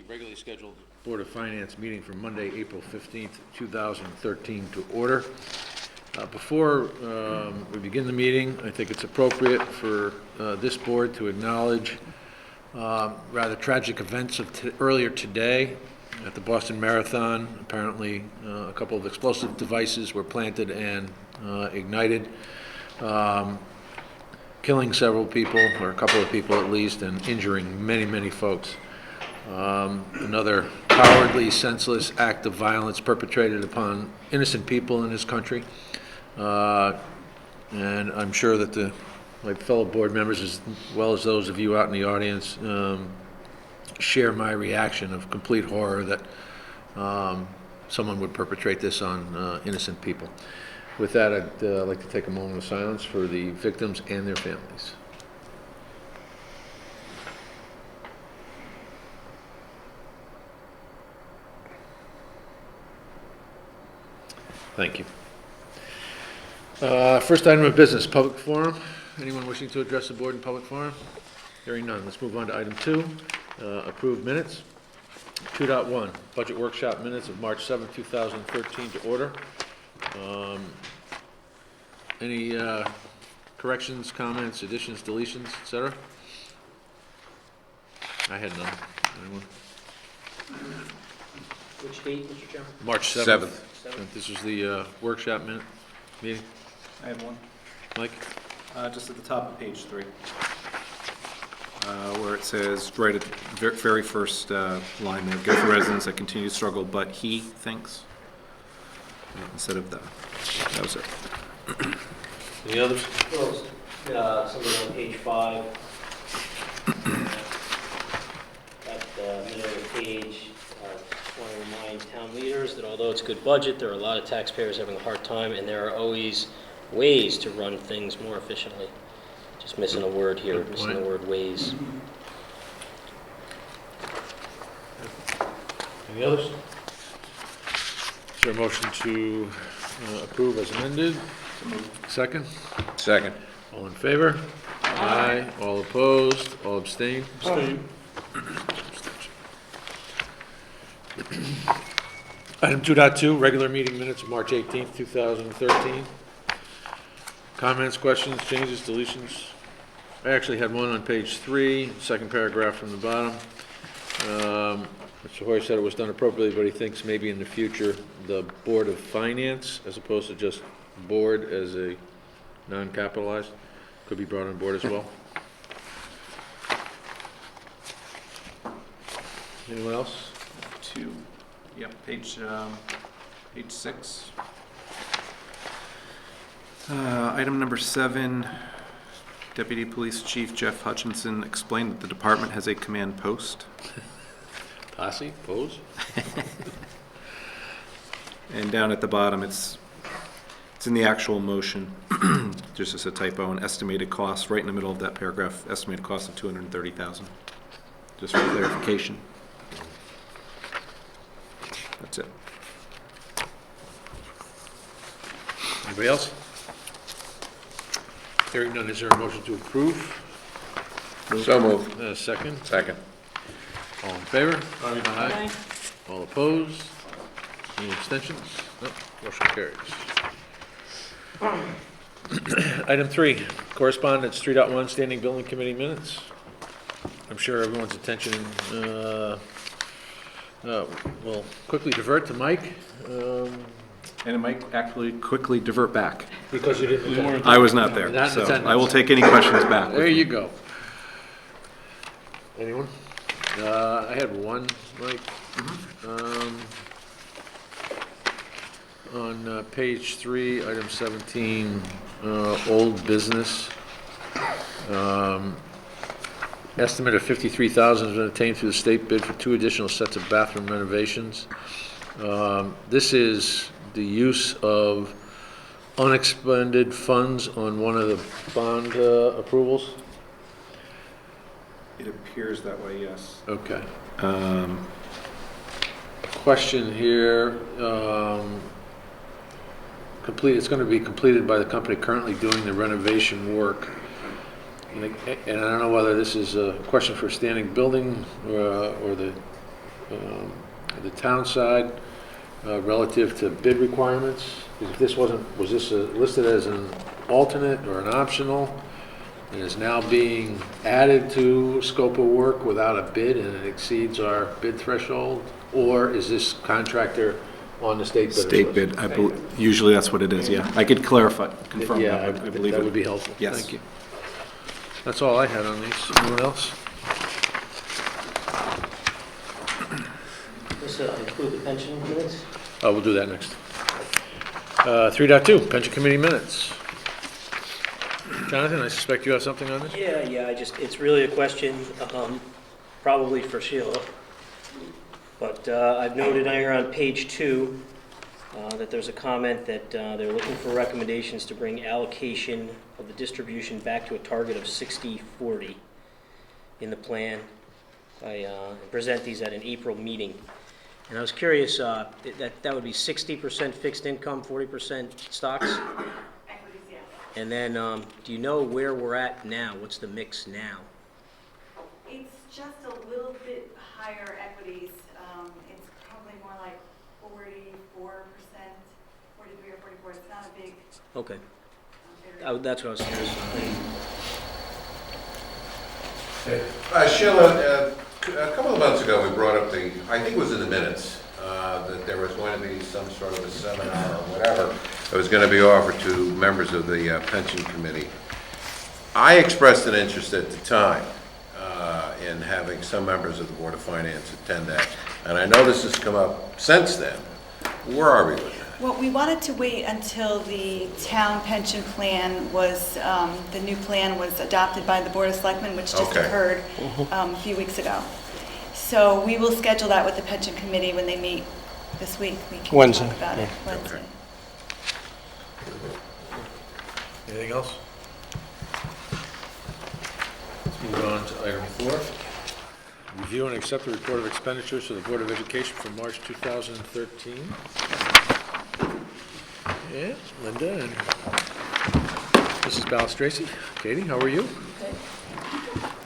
regularly scheduled Board of Finance meeting for Monday, April 15th, 2013 to order. Before we begin the meeting, I think it's appropriate for this board to acknowledge rather tragic events of earlier today at the Boston Marathon. Apparently, a couple of explosive devices were planted and ignited, killing several people, or a couple of people at least, and injuring many, many folks. Another cowardly, senseless act of violence perpetrated upon innocent people in this country. And I'm sure that my fellow board members, as well as those of you out in the audience, share my reaction of complete horror that someone would perpetrate this on innocent people. With that, I'd like to take a moment of silence for the victims and their families. Thank you. First item of business, public forum. Anyone wishing to address the board in public forum? Hearing none. Let's move on to item 2, approved minutes. 2.1, budget workshop minutes of March 7, 2013 to order. Any corrections, comments, additions, deletions, etc.? I had none. Anyone? Which date, Mr. Chairman? March 7th. This was the workshop meeting. I have one. Mike? Just at the top of page 3, where it says, right at the very first line there, Guilford residents that continue to struggle, but he thinks, instead of the. That was it. Any others? Well, something on page 5. At the middle of the page, just want to remind town leaders that although it's a good budget, there are a lot of taxpayers having a hard time, and there are always ways to run things more efficiently. Just missing a word here, missing the word ways. Any others? Is there a motion to approve as amended? Second? Second. All in favor? Aye. All opposed? All abstain? Item 2.2, regular meeting minutes of March 18th, 2013. Comments, questions, changes, deletions? I actually had one on page 3, second paragraph from the bottom. Mr. Hoyer said it was done appropriately, but he thinks maybe in the future the Board of Finance, as opposed to just board as a non-capitalized, could be brought on board as well. Anyone else? 2. Yep, page 6. Item number 7, Deputy Police Chief Jeff Hutchinson explained that the department has a command post. Posse, pose? And down at the bottom, it's in the actual motion, just as a typo, an estimated cost, right in the middle of that paragraph, estimated cost of $230,000. Just for clarification. That's it. Anybody else? Hearing none, is there a motion to approve? So moved. Second? Second. All in favor? Aye. All opposed? Any abstentions? No, motion carries. Item 3, correspondence 3.1, standing building committee minutes. I'm sure everyone's attention will quickly divert to Mike. And it might actually quickly divert back. Because you didn't attend. I was not there, Not in so attendance. I will take any questions back. There you go. Anyone? I had one, Mike. On page 3, item 17, old business. Estimate of $53,000 has been obtained through the state bid for 2 additional sets of bathroom renovations. This is the use of unexpended funds on one of the bond approvals. It appears that way, yes. Okay. Question here. It's going to be completed by the company currently doing the renovation work. And I don't know whether this is a question for standing building or the the town side relative to bid requirements. If this wasn't, was this listed as an alternate or an optional? And is now being added to scope of work without a bid and it exceeds our bid threshold? Or is this contractor on the state bid? State bid, usually that's what it is, yeah. I could clarify, confirm Yeah, that, but I believe that would it. be helpful. Yes. Thank you. That's all I had on these. Anyone else? This include the pension minutes? Oh, we'll do that next. 3.2, pension committee minutes. Jonathan, I suspect you have something on this? Yeah, it's really a question, probably for Sheila. But I've noted here on page 2 that there's a comment that they're looking for recommendations to bring allocation of the distribution back to a target of 60-40 in the plan. I present these at an April meeting. And I was curious, that would be 60% fixed income, 40% stocks? Equities, yes. And then, do you know where we're at now? What's the mix now? It's just a little bit higher equities. It's probably more like 44%, 43 or 44. It's not a big Okay, area. that's what I was curious about. Sheila, a couple of months ago, we brought up I think it was in the minutes, that there was going to be some sort of a seminar or whatever that was going to be offered to members of the pension committee. I expressed an interest at the time in having some members of the Board of Finance attend that, and I know this has come up since then. Where are we with that? Well, we wanted to wait until the town pension plan was, the new plan was adopted by the Board of Selectmen, which just Okay. occurred a few weeks ago. So we will schedule that with the pension committee when they meet this week. We can Wednesday, talk about it yeah. Wednesday. Anything else? Let's move on to item 4. Review and accept the report of expenditures for the Board of Education for March 2013. Yeah, Linda and Mrs. Balistraci. Katie, how are you?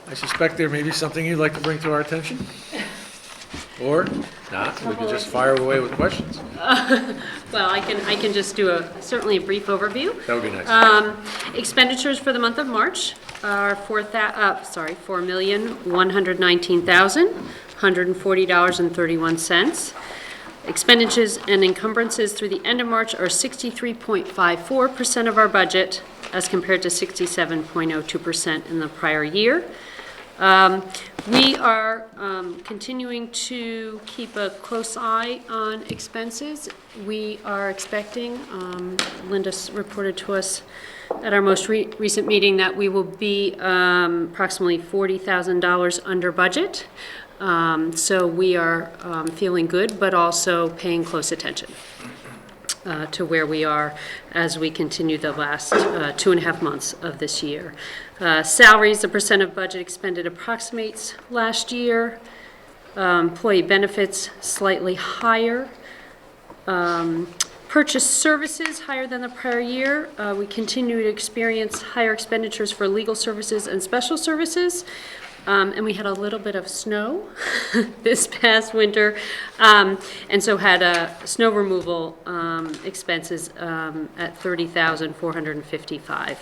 I suspect there may be something you'd like to bring to our attention. Or not, we can just fire away with questions. Well, I can just do certainly a brief overview. That would be nice. Expenditures for the month of March are $4,119,140.31. Expenditures and encumbrances through the end of March are 63.54% of our budget, as compared to 67.02% in the prior year. We are continuing to keep a close eye on expenses. We are expecting, Linda reported to us at our most recent meeting, that we will be approximately $40,000 under budget. So we are feeling good, but also paying close attention to where we are as we continue the last 2.5 months of this year. Salaries, the percent of budget expended approximates last year. Employee benefits, slightly higher. Purchase services, higher than the prior year. We continue to experience higher expenditures for legal services and special services. And we had a little bit of snow this past winter, and so had snow removal expenses at $30,455.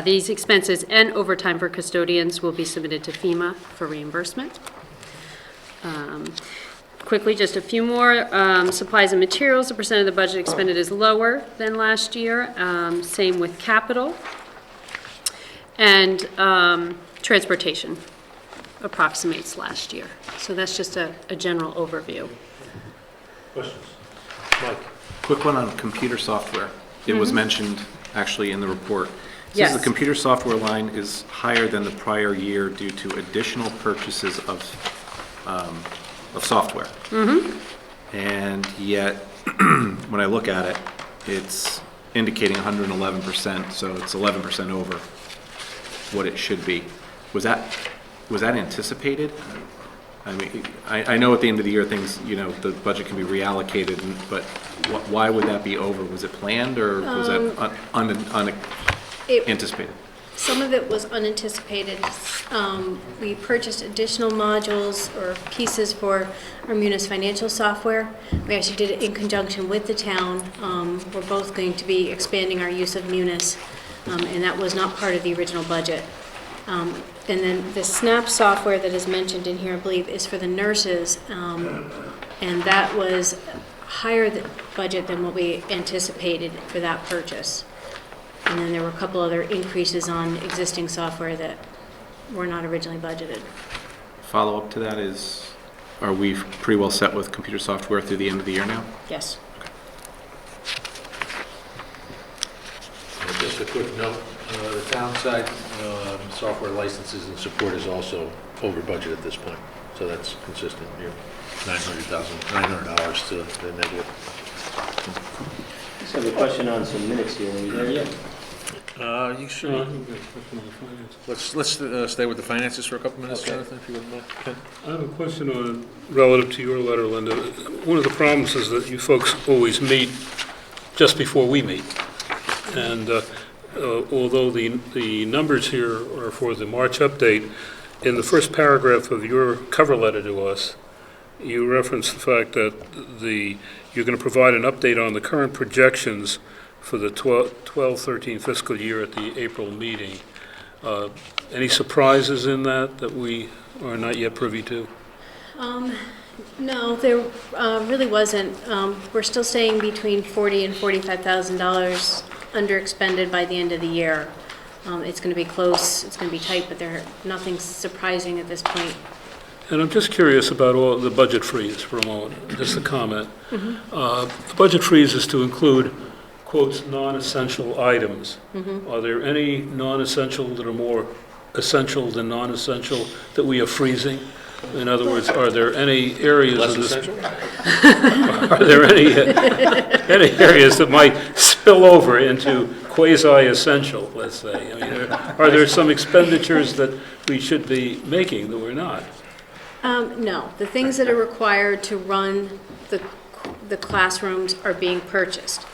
These expenses and overtime for custodians will be submitted to FEMA for reimbursement. Quickly, just a few more. Supplies and materials, the percent of the budget expended is lower than last year. Same with capital. And transportation approximates last year. So that's just a general overview. Questions? Mike? Quick one on computer software. It was mentioned actually in the report. It says Yes. the computer software line is higher than the prior year due to additional purchases of software. And yet, when I look at it, it's indicating 111%, so it's 11% over what it should be. Was that anticipated? I mean, I know at the end of the year, things, the budget can be reallocated, but why would that be over? Was it planned, or was that unanticipated? Some of it was unanticipated. We purchased additional modules or pieces for our Munis financial software. We actually did it in conjunction with the town. We're both going to be expanding our use of Munis, and that was not part of the original budget. And then the SNAP software that is mentioned in here, I believe, is for the nurses, and that was higher budget than what we anticipated for that purchase. And then there were a couple other increases on existing software that were not originally budgeted. Follow-up to that is, are we pretty well set with computer software through the end of the year now? Yes. Just a quick note, the town side software licenses and support is also over budget at this point, so that's consistent. You're $900 to the negative. Just have a question on some minutes here. Are we there yet? You sure? Let's stay with the finances for a couple minutes, Jonathan, if you wouldn't mind. Okay. I have a question on, relative to your letter, Linda. One of the problems is that you folks always meet just before we meet. And although the numbers here are for the March update, in the first paragraph of your cover letter to us, you reference the fact that you're going to provide an update on the current projections for the 12-13 fiscal year at the April meeting. Any surprises in that we are not yet privy to? No, there really wasn't. We're still staying between $40,000 and $45,000 under expended by the end of the year. It's going to be close, it's going to be tight, but nothing surprising at this point. And I'm just curious about all the budget freeze for a moment, just a comment. The budget freeze is to include, quotes, non-essential items. Are there any non-essential that are more essential than non-essential that we are freezing? In other words, are there any areas Less of this? essential? Are there any areas that might spill over into quasi-essential, let's say? I mean, are there some expenditures that we should be making that we're not? No, the things that are required to run the classrooms are being purchased.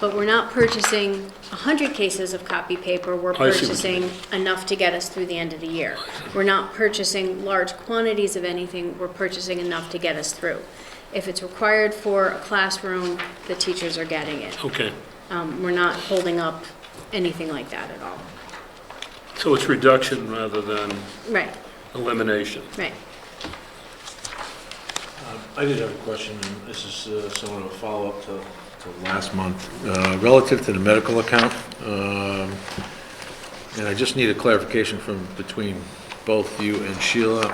But we're not purchasing 100 cases of copy paper, we're I see what you purchasing enough to get us through the end of the year. We're not purchasing large quantities of anything, we're purchasing enough to get us through. If it's required for a classroom, the teachers are getting it. Okay, We're not holding up anything like that at all. so it's reduction rather than Right, elimination. right. I did have a question, and this is somewhat of a follow-up to last month, relative to the medical account. And I just need a clarification from between both you and Sheila.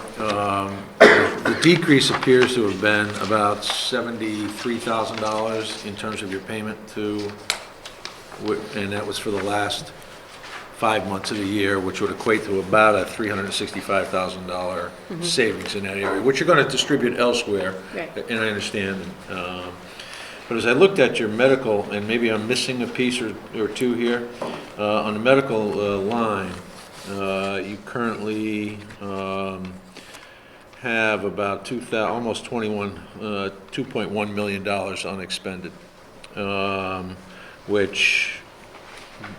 The decrease appears to have been about $73,000 in terms of your payment to, and that was for the last 5 months of the year, which would equate to about a $365,000 savings in that area, which you're going to distribute elsewhere. Right. And I understand. But as I looked at your medical, and maybe I'm missing a piece or two here, on the medical line, you currently have about almost $2.1 million unexpended, which,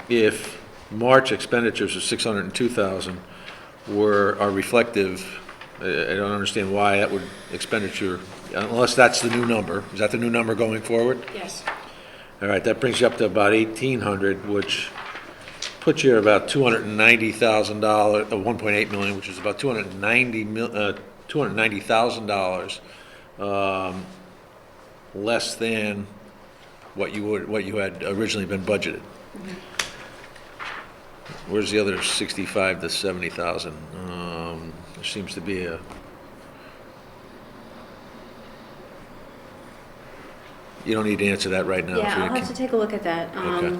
if March expenditures of $602,000 are reflective, I don't understand why that would expenditure, unless that's the new number. Is that the new number going forward? Yes. All right, that brings you up to about $1,800, which puts you at about $290,000, $1.8 million, which is about $290,000 less than what you had originally been budgeted. Where's the other 65 to 70,000? There seems to be a. You don't need to answer that right now. Yeah, if you I'll have can- to take a look at that. Okay.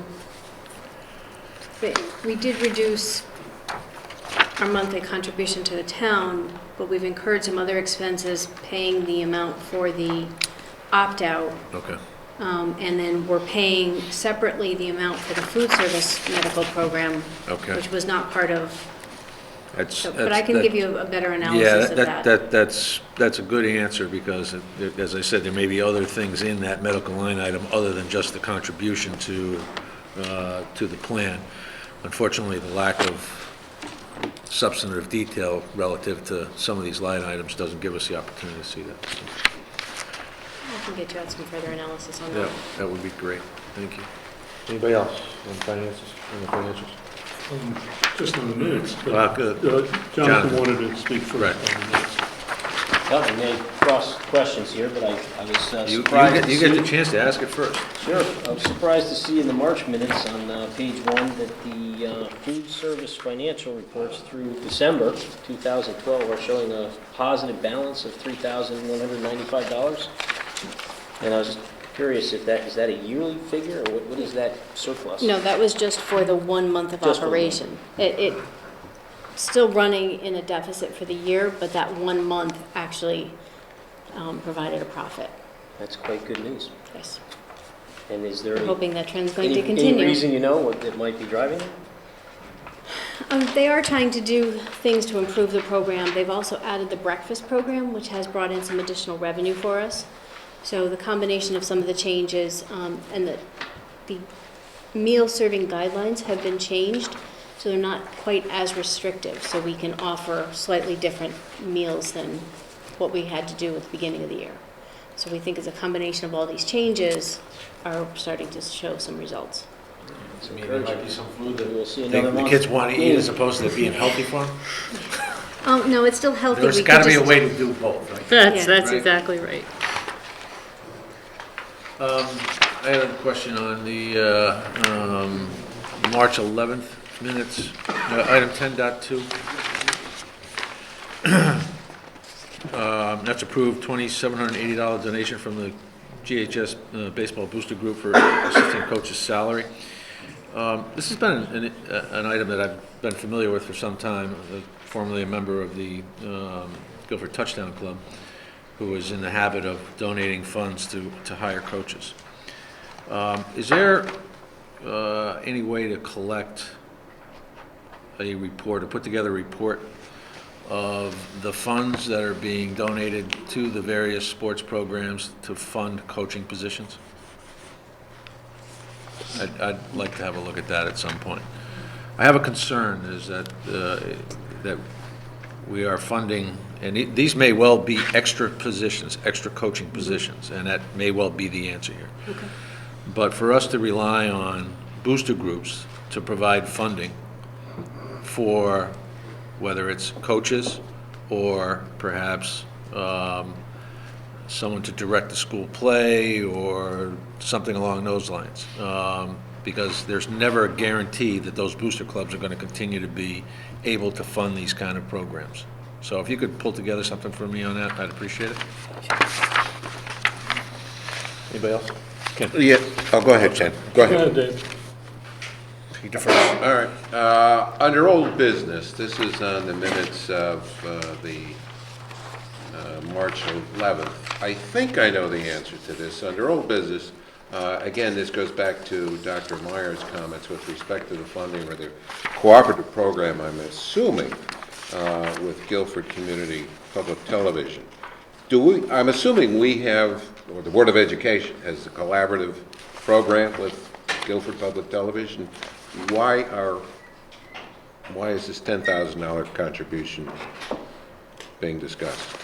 But we did reduce our monthly contribution to the town, but we've incurred some other expenses paying the amount for the opt-out. Okay. And then we're paying separately the amount for the food service medical program, Okay. which was not part of, That's, but I can give you a better Yeah, analysis of that. that's a good answer, because, as I said, there may be other things in that medical line item other than just the contribution to the plan. unfortunately, the lack of substantive detail relative to some of these line items doesn't give us the opportunity to see that. So, I can get you out some further analysis on yeah, that. that would be great. Thank you. Anybody else on finances, on the financials? Just on the minutes, Good. Jonathan Jonathan. wanted to speak first Right. on the minutes. Well, we may cross questions here, but I was You surprised to you get the see. chance to ask it first. Sure. I was surprised to see in the March minutes on page 1 that the food service financial reports through December 2012 are showing a positive balance of $3,195. And I was just curious if is that a yearly figure, or what is that surplus? No, that was just for the 1 month of Just for 1 operation. It still running in a deficit for the year, but that 1 month actually provided a profit. That's quite good news. Yes. And is there We're any hoping that trend's going any to continue. reason you know what that might be driving it? They are trying to do things to improve the program. They've also added the breakfast program, which has brought in some additional revenue for us. So the combination of some of the changes and the meal serving guidelines have been changed, so they're not quite as restrictive. So we can offer slightly different meals than what we had to do at the beginning of the year. So we think as a combination of all these changes are starting to show some results. It's I mean, there might encouraging. be some food that We'll see another the month. kids want to eat as opposed to being healthy for them. Oh, no, it's still healthy. There's We got to could be a just- way to do both, right? That's Right. exactly right. I had a question on the March 11th minutes, item 10.2. That's approved $2,780 donation from the GHS Baseball Booster Group for assistant coach's salary. This has been an item that I've been familiar with for some time, formerly a member of the Guilford Touchdown Club, who is in the habit of donating funds to hire coaches. Is there any way to collect a report, or put together a report of the funds that are being donated to the various sports programs to fund coaching positions? I'd like to have a look at that at some point. I have a concern, is that we are funding, and these may well be extra positions, extra coaching positions, and that may well be the answer here. Okay. But for us to rely on booster groups to provide funding for whether it's coaches or perhaps someone to direct the school play or something along those lines, because there's never a guarantee that those booster clubs are going to continue to be able to fund these kind of programs. So if you could pull together something for me on that, I'd appreciate it. Anybody else? Ken? Yeah, oh, go ahead, Chen. Go ahead. Dave. You defer first. All right. Under old business, this is on the minutes of the March 11th. I think I know the answer to this. Under old business, again, this goes back to Dr. Meyer's comments with respect to the funding or the cooperative program, I'm assuming, with Guilford Community Public Television. I'm assuming we have, or the Board of Education has a collaborative program with Guilford Public Television. Why is this $10,000 contribution being discussed?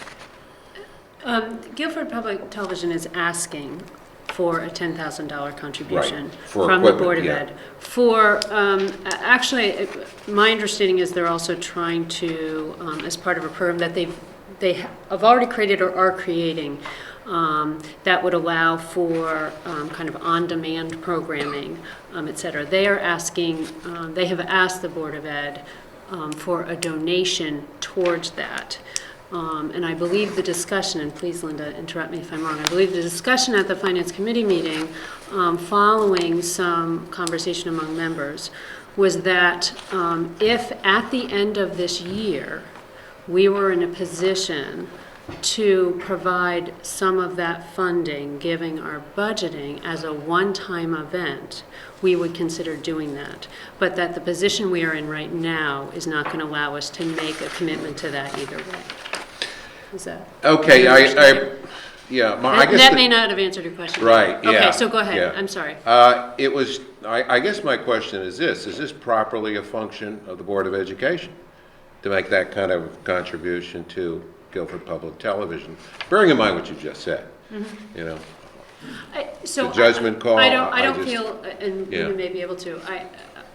Guilford Public Television is asking for a $10,000 contribution Right, for from the equipment, Board of yeah. Ed. For, actually, my understanding is they're also trying to, as part of a program that they have already created or are creating, that would allow for kind of on-demand programming, et cetera. They are asking, they have asked the Board of Ed for a donation towards that. And I believe the discussion, and please, Linda, interrupt me if I'm wrong, I believe the discussion at the Finance Committee meeting, following some conversation among members, was that if at the end of this year, we were in a position to provide some of that funding, giving our budgeting as a one-time event, we would consider doing that. But that the position we are in right now is not going to allow us to make a commitment to that either way. Is that? Okay, That I guess. may not have answered your question. Right, yeah. Okay, so go ahead. yeah. I'm sorry. It was I guess my question is this properly a function of the Board of Education to make that kind of contribution to Guilford Public Television? Bearing in mind what you just said, you know, So the judgment call. I don't just- feel, and Yeah. you may be able to,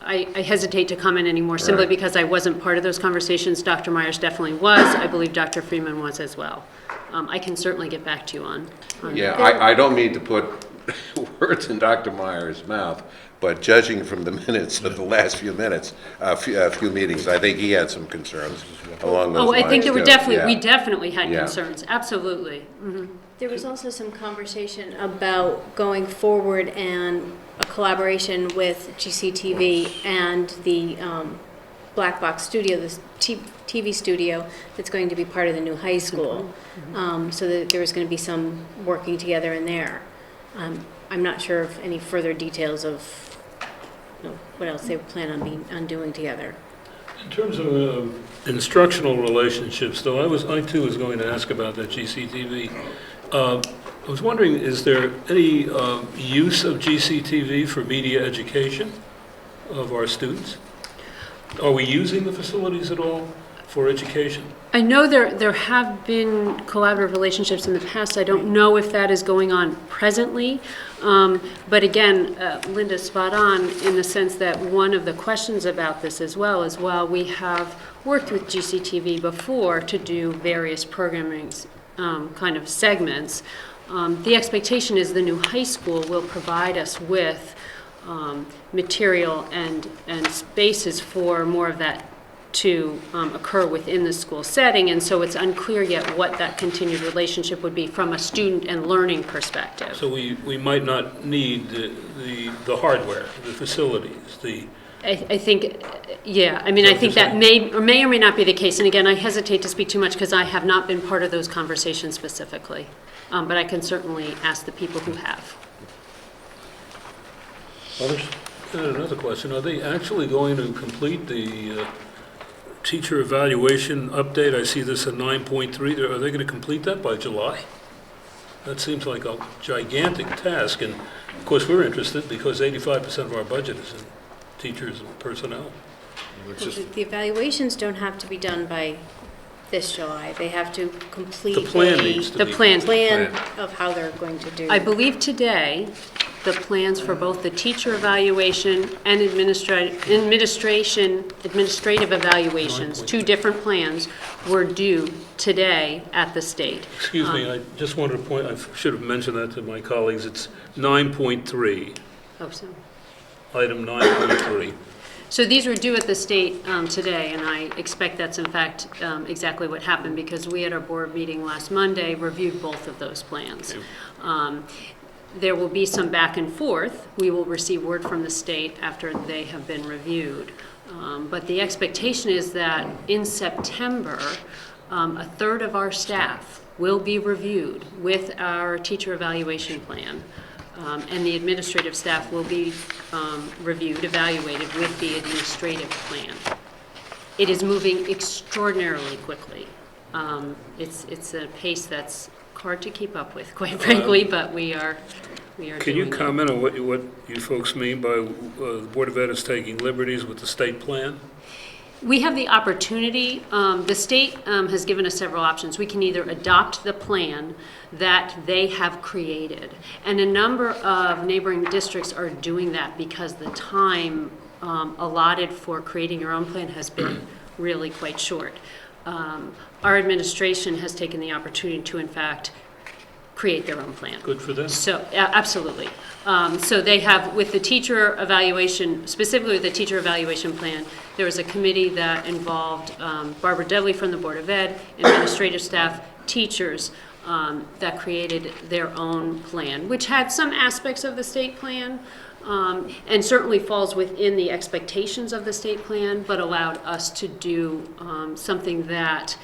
I hesitate to comment anymore simply Right. because I wasn't part of those conversations. Dr. Myers definitely was. I believe Dr. Freeman was as well. I can certainly get back to you on. Yeah, I don't mean to put words in Dr. Myers' mouth, but judging from the minutes of the last few minutes, few meetings, I think he had some concerns along those Oh, lines. I think there were too. definitely, we Yeah. definitely had Yeah. concerns, absolutely. There was also some conversation about going forward and a collaboration with GCTV and the Black Box Studio, this TV studio that's going to be part of the new high school. So that there was going to be some working together in there. I'm not sure of any further details of, what else they plan on doing together. In terms of instructional relationships, though, I too was going to ask about that GCTV. I was wondering, is there any use of GCTV for media education of our students? Are we using the facilities at all for education? I know there have been collaborative relationships in the past. I don't know if that is going on presently. But again, Linda's spot on in the sense that one of the questions about this as well is, while we have worked with GCTV before to do various programming kind of segments, the expectation is the new high school will provide us with material and spaces for more of that to occur within the school setting, and so it's unclear yet what that continued relationship would be from a student and learning perspective. So we might not need the hardware, the facilities, the... I think, yeah, I mean, I think that may or may not be the case, and again, I hesitate to speak too much because I have not been part of those conversations specifically, but I can certainly ask the people who have. Others? Another question, are they actually going to complete the teacher evaluation update? I see this at 9.3, are they going to complete that by July? That seems like a gigantic task, and of course, we're interested because 85% of our budget is in teachers and personnel. The evaluations don't have to be done by this July. They have to complete The plan needs to The be... plan. plan of how they're going to do. I believe today, the plans for both the teacher evaluation and administrative evaluations, two different plans, were due today at the state. Excuse me, I just wanted to point, I should have mentioned that to my colleagues, it's 9.3, Oh, so. item 9.3. So these were due at the state today, and I expect that's in fact exactly what happened, because we at our board meeting last Monday reviewed both of those plans. There will be some back and forth. We will receive word from the state after they have been reviewed. But the expectation is that in September, a third of our staff will be reviewed with our teacher evaluation plan. And the administrative staff will be reviewed, evaluated with the administrative plan. It is moving extraordinarily quickly. It's a pace that's hard to keep up with, quite frankly, but we are Can you doing it. comment on what you folks mean by the Board of Ed is taking liberties with the state plan? We have the opportunity, the state has given us several options. We can either adopt the plan that they have created, and a number of neighboring districts are doing that because the time allotted for creating your own plan has been really quite short. Our administration has taken the opportunity to, in fact, create their own plan. Good for them. So, absolutely. So they have, with the teacher evaluation, specifically with the teacher evaluation plan, there was a committee that involved Barbara Dudley from the Board of Ed, administrative staff, teachers, that created their own plan, which had some aspects of the state plan, and certainly falls within the expectations of the state plan, but allowed us to do something that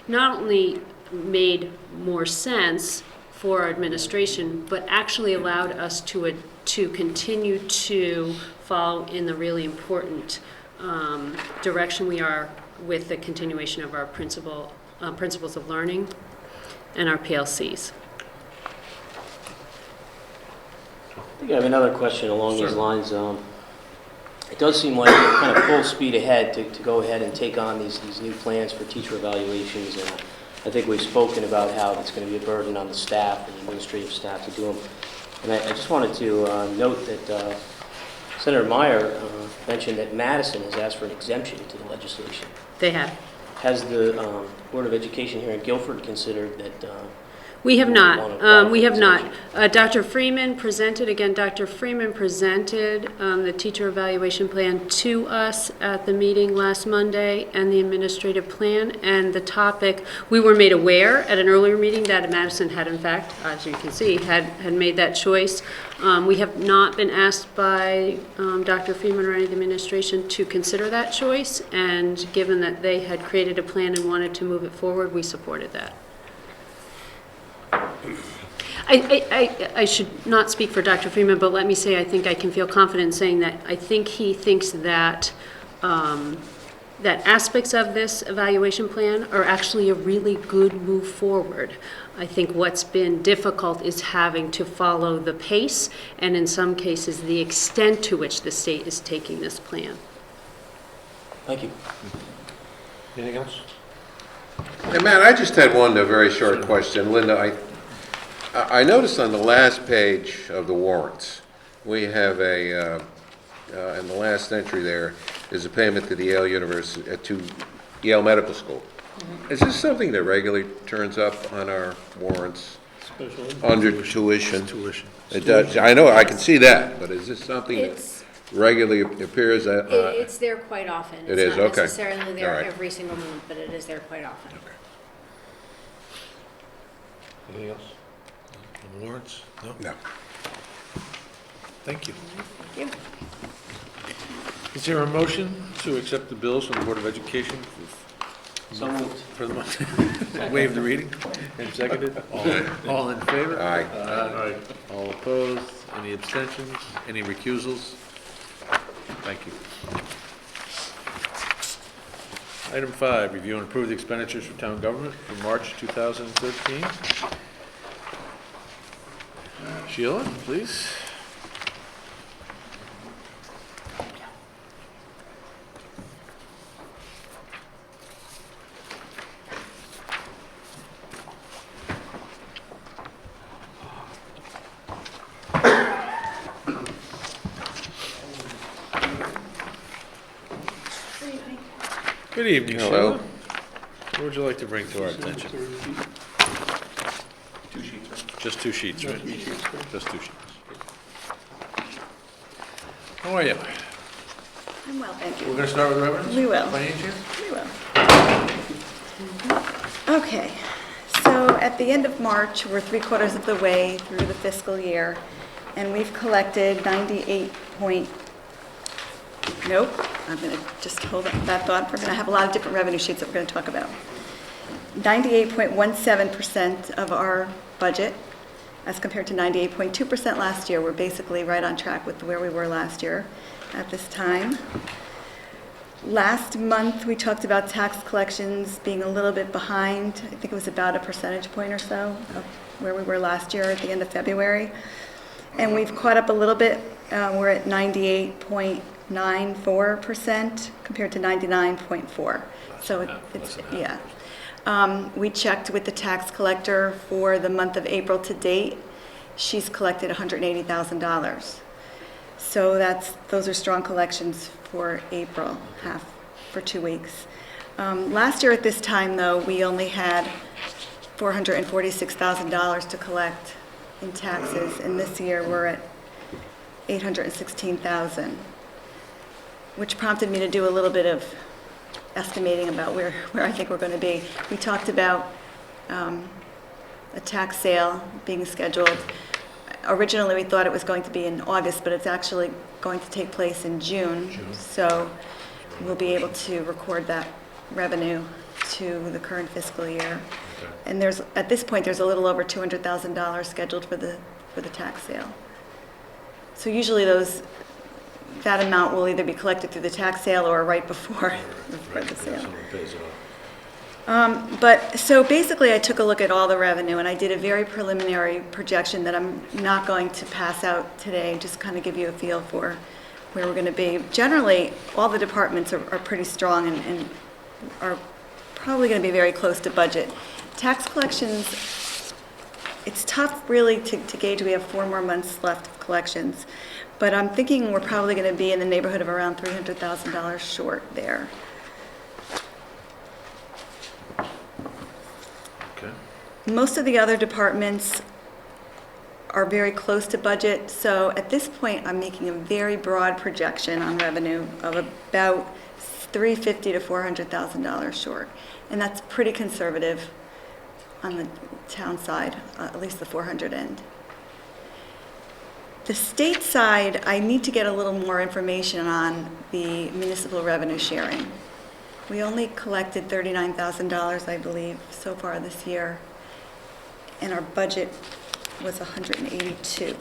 not only made more sense for our administration, but actually allowed us to continue to follow in the really important direction we are with the continuation of our principles of learning and our PLCs. think I have another question along these Sure. lines. It does seem like you're kind of full speed ahead to go ahead and take on these new plans for teacher evaluations, and I think we've spoken about how it's going to be a burden on the staff and the administrative staff to do them. And I just wanted to note that Senator Meyer mentioned that Madison has asked for an exemption to the legislation. They have. Has the Board of Education here in Guilford considered that? We have want to not. apply We for have not. exemption? Dr. Freeman presented the teacher evaluation plan to us at the meeting last Monday and the administrative plan. And the topic, we were made aware at an earlier meeting that Madison had in fact, as you can see, had made that choice. We have not been asked by Dr. Freeman or any of the administration to consider that choice. And given that they had created a plan and wanted to move it forward, we supported that. I should not speak for Dr. Freeman, but let me say, I think I can feel confident in saying that I think he thinks that that aspects of this evaluation plan are actually a really good move forward. I think what's been difficult is having to follow the pace and in some cases the extent to which the state is taking this plan. Thank you. Anything else? Hey, Matt, I just had one very short question. Linda, I noticed on the last page of the warrants, we have in the last entry there, is a payment to the Yale University, to Yale Medical School. Is this something that regularly turns up on our warrants under tuition? Tuition. It does, I know, I can see that, but is this something that It's- regularly appears? It's there quite often. It is, okay. It's not necessarily there All right. every single month, but it is there quite often. Anything else? On the warrants? No? No. Thank you. Thank you. Is there a motion to accept the bills from the Board of Education So moved. for the month? Waive the reading and seconded? All in favor? Aye. Aye. All opposed? Any abstentions? Any recusals? Thank you. Item 5, review and approve the expenditures for town government for March 2013. Sheila, please. Good evening, Hello. Sheila. What would you like to bring to our attention? 2 sheets, right? Just 2 sheets, right? Just 2 sheets. How are you? I'm well, thank We're you. going to start with revenues? We will. Financials? We will. Okay, so at the end of March, we're 3/4 of the way through the fiscal year, and we've collected nope, I'm going to just hold that thought. We're going to have a lot of different revenue sheets that we're going to talk about. 98.17% of our budget, as compared to 98.2% last year. We're basically right on track with where we were last year at this time. Last month, we talked about tax collections being a little bit behind. I think it was about a percentage point or so of where we were last year at the end of February. And we've caught up a little bit. We're at 98.94% compared to 99.4. So it's, yeah. We checked with the tax collector for the month of April to date. She's collected $180,000. So those are strong collections for April, for 2 weeks. Last year at this time, though, we only had $446,000 to collect in taxes, and this year we're at $816,000, which prompted me to do a little bit of estimating about where I think we're going to be. We talked about a tax sale being scheduled. Originally, we thought it was going to be in August, but it's actually going to take place in June. So we'll be able to record that revenue to the current fiscal year. And at this point, there's a little over $200,000 scheduled for the tax sale. So usually that amount will either be collected through the tax sale or right before the sale. Someone pays it off. But, so basically, I took a look at all the revenue, and I did a very preliminary projection that I'm not going to pass out today, just kind of give you a feel for where we're going to be. Generally, all the departments are pretty strong and are probably going to be very close to budget. Tax collections, it's tough really to gauge. We have 4 more months left of collections, but I'm thinking we're probably going to be in the neighborhood of around $300,000 short there. Okay. Most of the other departments are very close to budget, so at this point, I'm making a very broad projection on revenue of about $350,000 to $400,000 short, and that's pretty conservative on the town side, at least the 400 end. The state side, I need to get a little more information on the municipal revenue sharing. We only collected $39,000, I believe, so far this year, and our budget was 182.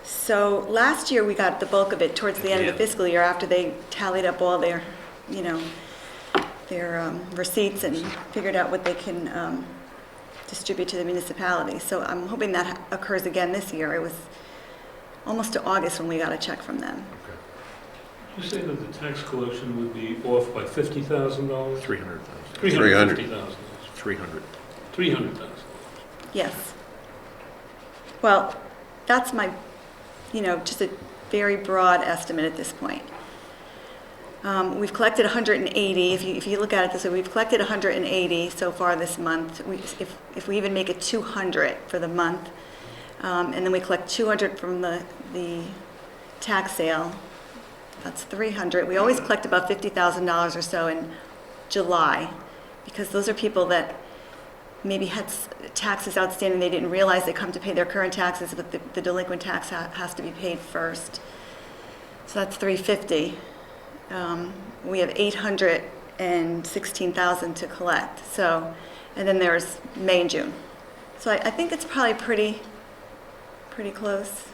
So last year, we got the bulk of it towards the end of the Yeah. fiscal year after they tallied up all their, their receipts and figured out what they can distribute to the municipality. So I'm hoping that occurs again this year. It was almost to August when we got a check from them. You say that the tax collection would be off by $50,000? 300,000. $350,000. 300. $300,000. Yes. Well, that's my, just a very broad estimate at this point. We've collected 180. If you look at it this way, we've collected 180 so far this month. If we even make it 200 for the month, and then we collect 200 from the tax sale, that's 300. We always collect about $50,000 or so in July, because those are people that maybe had taxes outstanding, they didn't realize they come to pay their current taxes, but the delinquent tax has to be paid first. So that's 350. We have 816,000 to collect. So, and then there's May and June. So I think it's probably pretty close.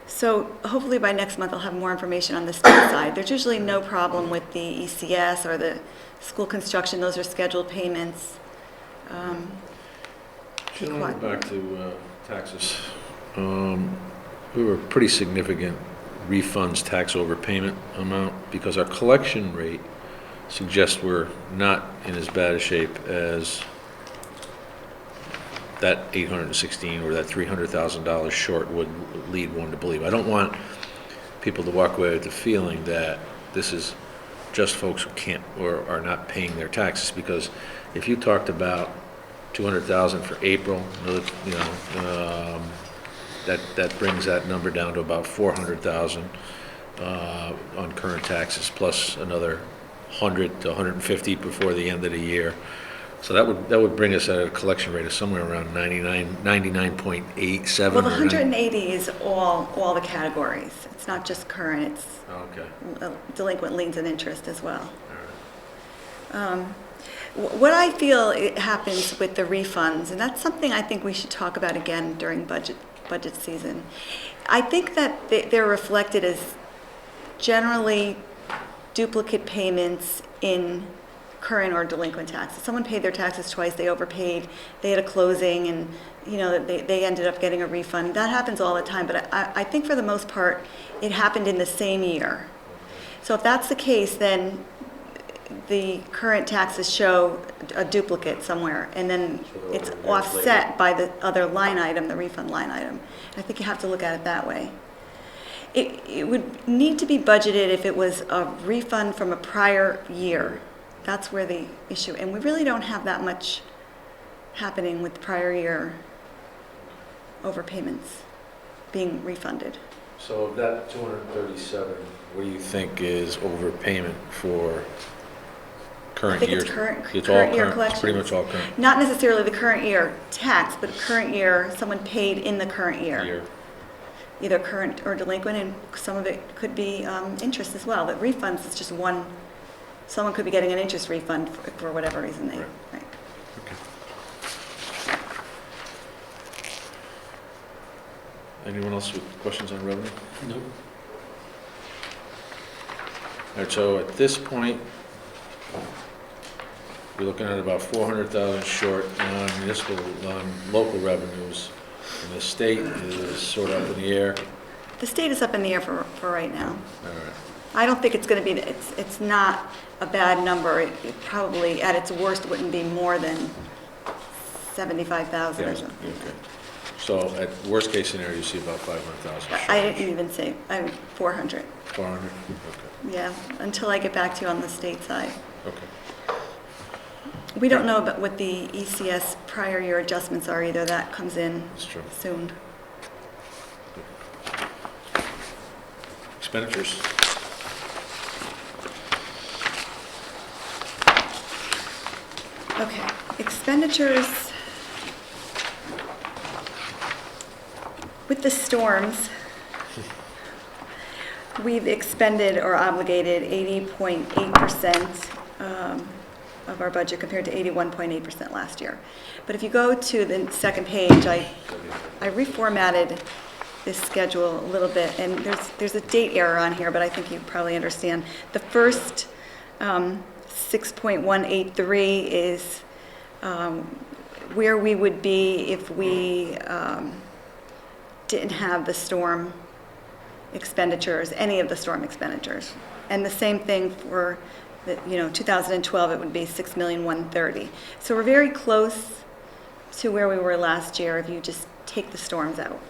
So hopefully by next month I'll have more information on the state side. There's usually no problem with the ECS or the school construction. Those are scheduled payments. Back to taxes. We were pretty significant refunds tax overpayment amount because our collection rate suggests we're not in as bad a shape as that 816 or that $300,000 short would lead one to believe. I don't want people to walk away with the feeling that this is just folks who can't or are not paying their taxes, because if you talked about 200,000 for April, that brings that number down to about 400,000 on current taxes, plus another 100 to 150 before the end of the year. So that would bring us at a collection rate of somewhere around 99.87. Well, the 180 is all the categories. It's not just current, it's Okay. delinquent liens and interest as well. What I feel it happens with the refunds, and that's something I think we should talk about again during budget season. I think that they're reflected as generally duplicate payments in current or delinquent taxes. Someone paid their taxes twice, they overpaid, they had a closing, and they ended up getting a refund. That happens all the time, but I think for the most part, it happened in the same year. So if that's the case, then the current taxes show a duplicate somewhere, and then it's offset by the other line item, the refund line item. I think you have to look at it that way. It would need to be budgeted if it was a refund from a prior year. That's where the issue, and we really don't have that much happening with prior year overpayments being refunded. So of that 237, what do you think is overpayment for current I think years? it's current It's all year current. It's collections. pretty much all current Not necessarily the current year tax, but current year, someone paid in the current year. either current or delinquent, and some of it could be interest as well. The refunds is just one. Someone could be getting an interest refund for whatever reason they. Right. Right. Anyone else with questions on revenue? No. All right, so at this point, we're looking at about 400,000 short on municipal, on local revenues, and the state is sort of up in the air. The state is up in the air for right now. All right. I don't think it's going to be, it's not a bad number. It probably, at its worst, wouldn't be more than 75,000 or Yeah, something. okay. So at worst case scenario, you see about 500,000 short. I didn't even say, 400. 400? Okay, Yeah, until I get back to you on the state side. okay. We don't know about what the ECS prior year adjustments are either. That comes in That's true. soon. Expenditures? Okay, expenditures. With the storms, we've expended or obligated 80.8% of our budget compared to 81.8% last year. But if you go to the second page, I reformatted this schedule a little bit, and there's a date error on here, but I think you probably understand. The first 6.183 is where we would be if we didn't have the storm expenditures, any of the storm expenditures. And the same thing for, 2012, it would be 6,130,000. So we're very close to where we were last year if you just take the storms out.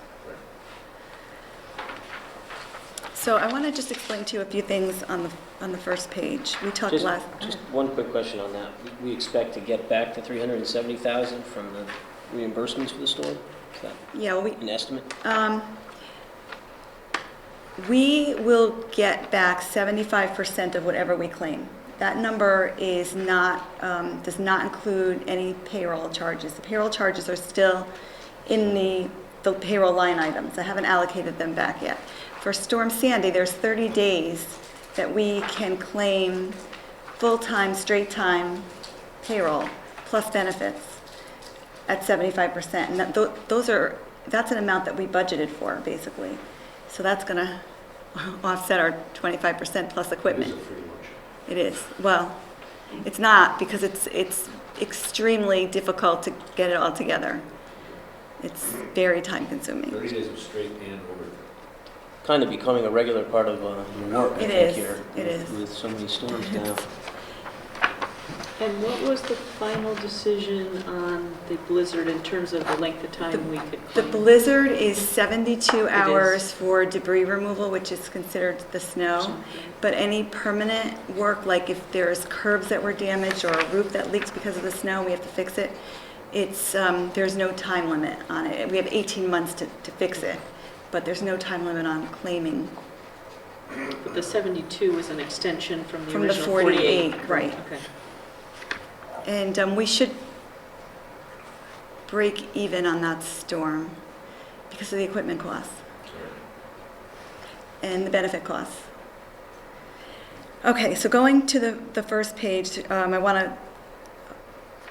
So I want to just explain to you a few things on the first page. We talked last. Just one quick question on that. We expect to get back to 370,000 from the reimbursements for the storm? Is that Yeah, well, an estimate? we will get back 75% of whatever we claim. That number is not, does not include any payroll charges. The payroll charges are still in the payroll line items. I haven't allocated them back yet. For Storm Sandy, there's 30 days that we can claim full-time, straight-time payroll plus benefits at 75%. And that's an amount that we budgeted for, basically. So that's going to offset our 25% plus equipment. It is. Well, it's not, because it's extremely difficult to get it all together. It's very time-consuming. 30 days of straight and overtime. Kind of becoming a regular part of your work, I It think, is. here. It is. With so many storms now. And what was the final decision on the blizzard in terms of the length of time we could The claim? blizzard is 72 hours for debris removal, which is considered the snow. But any permanent work, like if there's curbs that were damaged or a roof that leaks because of the snow, we have to fix it. There's no time limit on it. We have 18 months to fix it, but there's no time limit on claiming. But the 72 was an extension from the From the original 48, right. Okay. And we should break even on that storm because of the equipment costs and the benefit costs. Okay, so going to the first page, I want to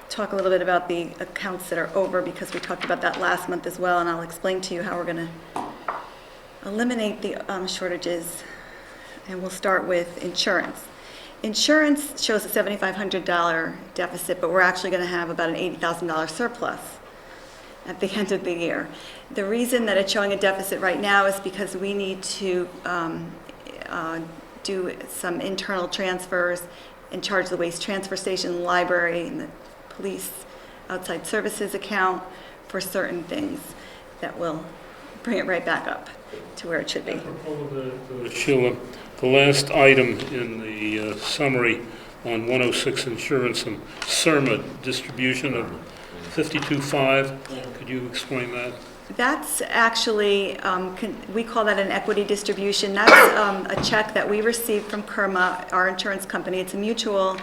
talk a little bit about the accounts that are over, because we talked about that last month as well, and I'll explain to you how we're going to eliminate the shortages. And we'll start with insurance. Insurance shows a $7,500 deficit, but we're actually going to have about an $80,000 surplus at the end of the year. The reason that it's showing a deficit right now is because we need to do some internal transfers and charge the waste transfer station, library, and the police outside services account for certain things that will bring it right back up to where it should be. Sheila, the last item in the summary on 106 insurance and CIRMA distribution of 52.5, could you explain that? That's actually, we call that an equity distribution. That's a check that we received from KERMA, our insurance company. It's a mutual,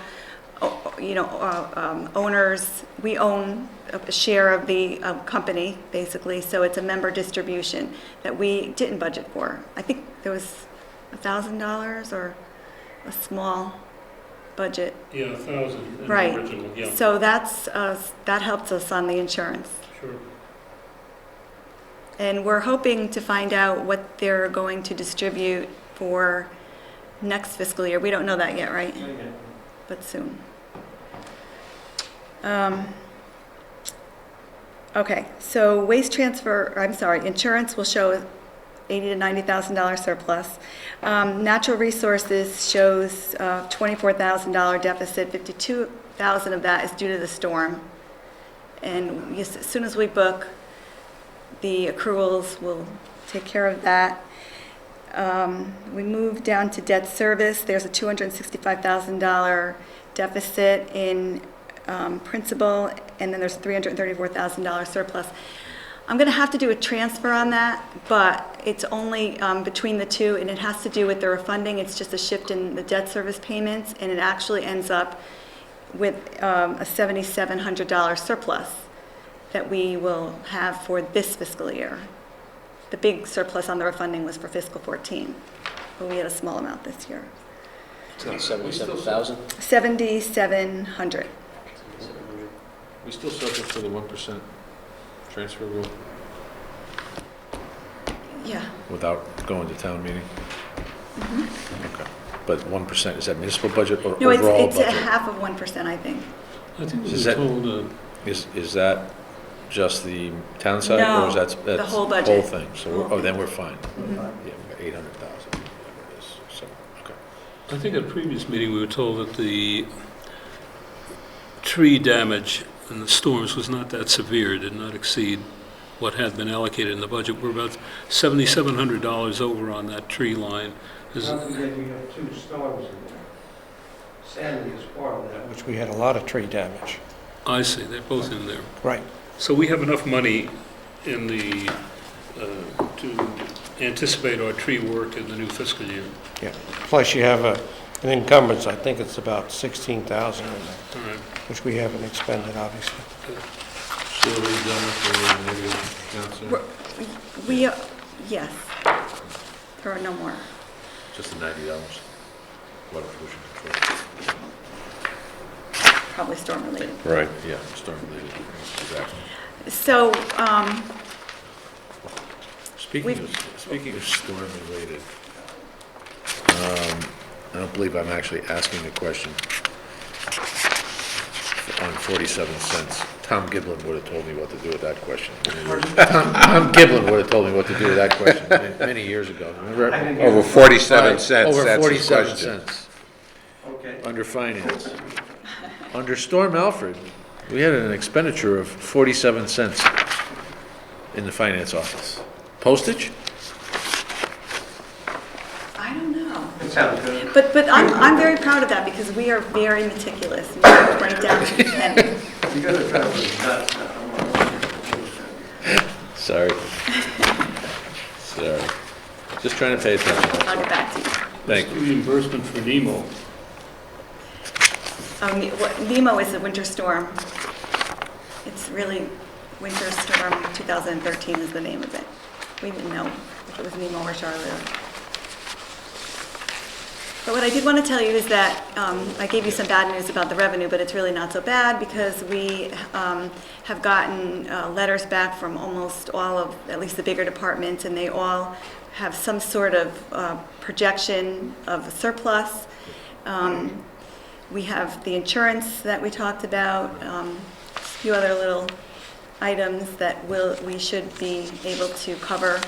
owners. We own a share of the company, basically. So it's a member distribution that we didn't budget for. I think there was $1,000 or a small budget. Yeah, 1,000 in the Right. original, yeah. So that helps us on the insurance. Sure. And we're hoping to find out what they're going to distribute for next fiscal year. We don't know that yet, right? But soon. Okay, so insurance will show $80,000 to $90,000 surplus. Natural resources shows $24,000 deficit, $52,000 of that is due to the storm. And as soon as we book, the accruals will take care of that. We move down to debt service. There's a $265,000 deficit in principal, and then there's $334,000 surplus. I'm going to have to do a transfer on that, but it's only between the two, and it has to do with the refunding. It's just a shift in the debt service payments, and it actually ends up with a $7,700 surplus that we will have for this fiscal year. The big surplus on the refunding was for fiscal 14, but we had a small amount this year. It's not 77,000? 7,700. We still subject to the 1% transfer rule Yeah. without going to town meeting? Okay. But 1%, is that municipal budget or No, overall it's a budget? half of 1%, I think. I think we Is were that- told, Is that just the town side? No, Or is that the whole budget. Whole thing, so, Whole thing. then we're fine. Mhm. Yeah, we got 800,000, whatever it is, so, okay. I think at a previous meeting, we were told that the tree damage in the storms was not that severe, did not exceed what had been allocated in the budget. We're about $7,700 over on that tree line. Don't forget, we have 2 storms in there. Sandy is part of that, which we had a lot of tree damage. I see, they're both in there. Right. So we have enough money in the, to anticipate our tree work in the new fiscal year. Yeah. Plus you have an encumbrance, I think it's about 16,000 in there, All right. which we haven't expended, obviously. Still done for the negative council? Yes. There are no more. Just the $90. Water pollution control. Probably storm related. Right, yeah, storm related, exactly. So, Speaking of storm related, I don't believe I'm actually asking a question on 47 cents. Tom Giblin would have told me what to do with that question. Tom Giblin would have told me what to do with that question many years ago. Remember? Over 47 cents, Over that's his 47 question. cents. Okay. Under finance. Under Storm Alfred, we had an expenditure of 47 cents in the finance office. Postage? I don't know. That sounds good. But I'm very proud of that because we are very meticulous. We write down to the penny. You gotta try to nuts now. Sorry. Sorry. Just trying to pay attention. I'll get back to you. Thank you. Reimbursement for NEMO. Nemo is a winter storm. It's really Winter Storm 2013 is the name of it. We didn't know if it was Nemo or Charlotte. But what I did want to tell you is that I gave you some bad news about the revenue, but it's really not so bad because we have gotten letters back from almost all of, at least the bigger departments, and they all have some sort of projection of a surplus. We have the insurance that we talked about, a few other little items that we should be able to cover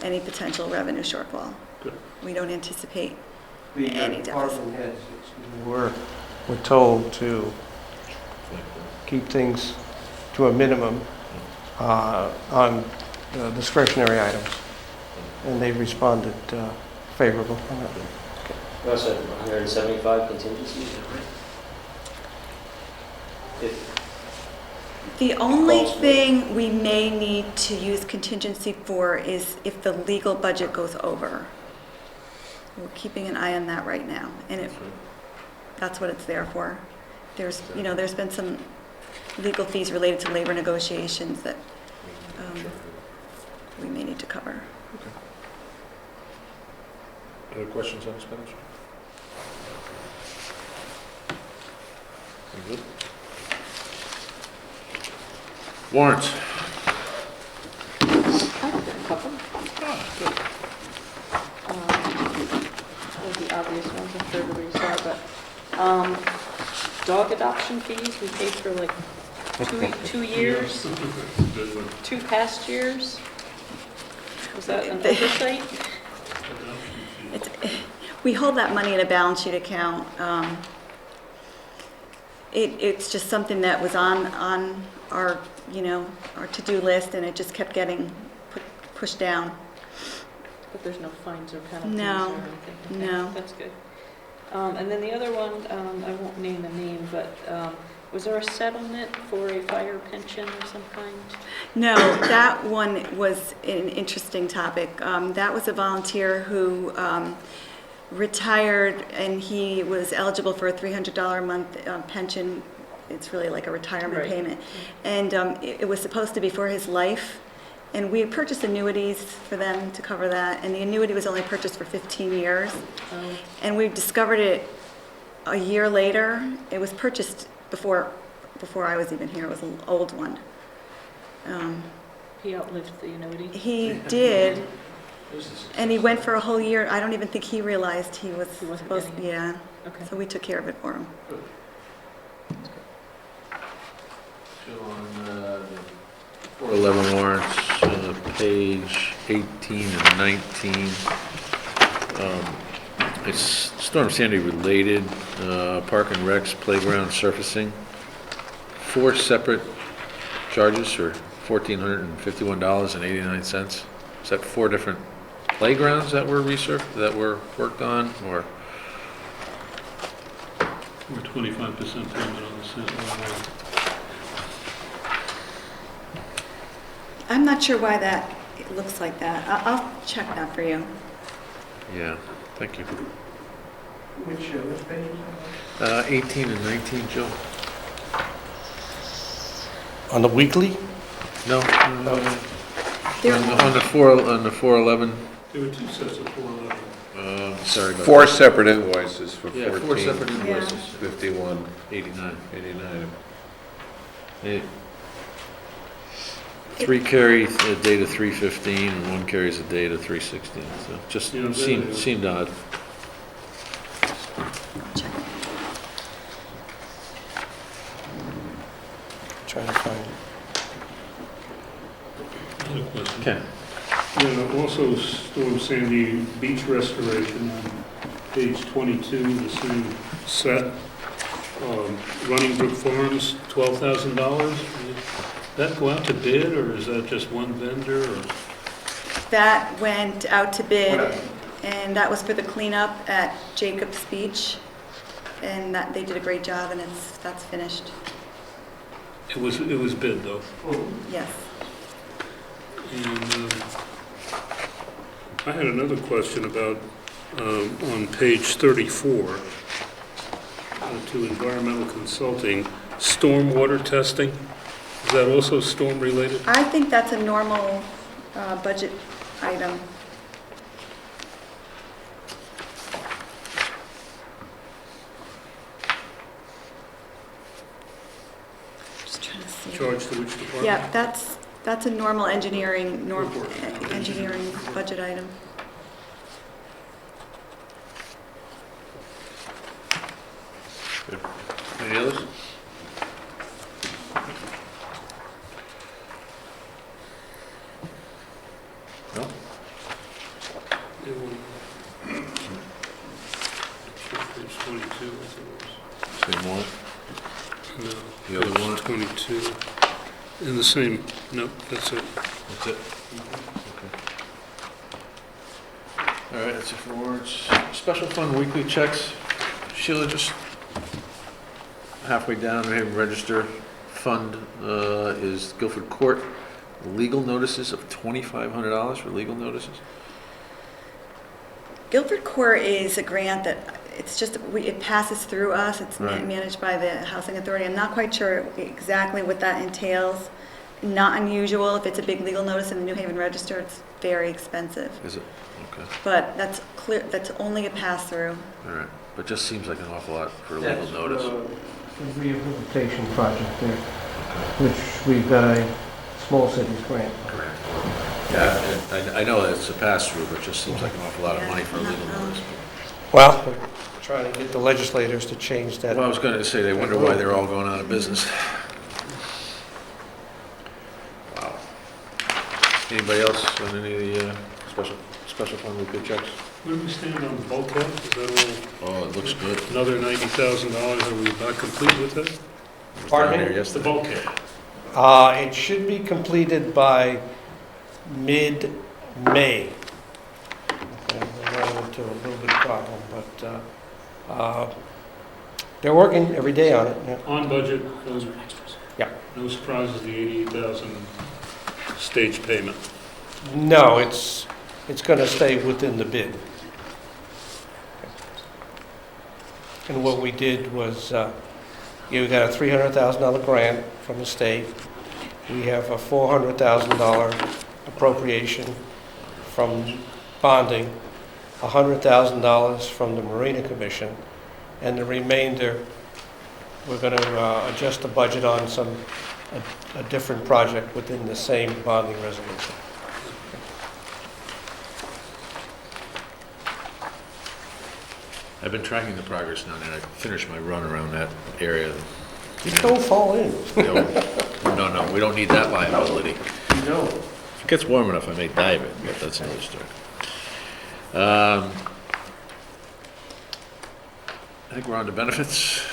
any potential revenue shortfall. Good. We don't anticipate The any deficit. department heads, we're told to keep things to a minimum on discretionary items, and they've responded favorable. We also have 175 contingencies. If The only Calls for it. thing we may need to use contingency for is if the legal budget goes over. We're keeping an eye on that right now, and that's what it's there for. There's been some legal fees related to labor negotiations that we may need to cover. Other questions on expenditure? You good? Warrants. obvious ones, I'm sure everybody saw, but, dog adoption fees, we paid for like 2 years, Good one. 2 past years. Was that an oversight? It's, we hold that money in a balance sheet account. It's just something that was on our, our to-do list, and it just kept getting pushed down. But there's no fines or penalties or No, anything? Okay, no. That's good. And then the other one, I won't name the name, but was there a settlement for a fire pension of some kind? No, that one was an interesting topic. That was a volunteer who retired, and he was eligible for a $300 a month pension. It's really like a retirement Right. payment. And it was supposed to be for his life. And we purchased annuities for them to cover that. And the annuity was only purchased for 15 years. And we discovered it a year later. It was purchased before I was even here. It was an old one. He outlived the annuity? He did, and he went for a whole year. I don't even think he realized he was He wasn't supposed, getting it. yeah. Okay. So we took care of it for him. So on the 411 warrants, page 18 and 19, it's Storm Sandy related, Park and Recs playground surfacing. 4 separate charges for $1,451.89. Is that 4 different playgrounds that were that were worked on, or? Or 25% payment on the sale. I'm not sure why it looks like that. I'll check that for you. Yeah, thank you. Which page is that? 18 and 19, Joe? On the weekly? No, There- on the 411, There were 2 sets of 411. sorry about 4 that. separate invoices for Yeah, 4 separate 14, invoices, 51, 89. 89. Hey. 3 carry a date of 3/15, and 1 carries a date of 3/16, so just Yeah, seemed odd. Check. Trying to find it. Another question. Okay. Yeah, also Storm Sandy beach restoration on page 22, the same set. Running Brook Farms, $12,000. Did that go out to bid, or is that just one vendor, or? That went out to bid, and that was for the cleanup at Jacobs Beach. And they did a great job, and that's finished. It was bid, though. Yes. And I had another question about, on page 34, to environmental consulting, stormwater testing. Is that also storm-related? I think that's a normal budget item. Just trying to see. Charged to which department? Yeah, that's a normal engineering budget item. Any others? No? It was- Page 22, I suppose. Same one? No. The other page one? 22. In the same, no, that's it. That's it? Okay. All right, that's it for warrants. Special fund weekly checks. Sheila, just halfway down, we have register fund is Guilford Court. Legal notices of $2,500 for legal notices? Guilford Court is a grant that, it's just, it passes through us. It's Right. managed by the Housing Authority. I'm not quite sure exactly what that entails. Not unusual. If it's a big legal notice in the New Haven Register, it's very expensive. Is it? Okay, But that's clear, that's only a pass-through. all right. But just seems like an awful lot for a legal notice. The rehabilitation project there, which we've got a small cities grant. Yeah, I know that it's a pass-through, but it just seems like an awful lot of money for a legal Yeah. notice. Well, we're trying to get the legislators to change that. Well, I was going to say, they wonder why they're all going out of business. Wow. Anybody else on any of the special fund weekly checks? Where do we stand on the bulkhead? Is that Oh, it looks good. all, another $90,000? Are we about complete with it? Pardon Down me? there It's the yesterday. bulkhead. It should be completed by mid-May. Okay, we're running into a little bit of problem, but they're working every day on it. Yeah. On budget, Yeah. no surprises, the $88,000 stage payment. No, it's going to stay within the bid. And what we did was, we got a $300,000 grant from the state. We have a $400,000 appropriation from bonding, $100,000 from the Marina Commission, and the remainder, we're going to adjust the budget on a different project within the same bonding resolution. I've been tracking the progress now, and I finished my run around that area. Just don't fall in. No, we don't need that liability. No. If it gets warm enough, I may dive it, but that's another story. I think we're on to benefits.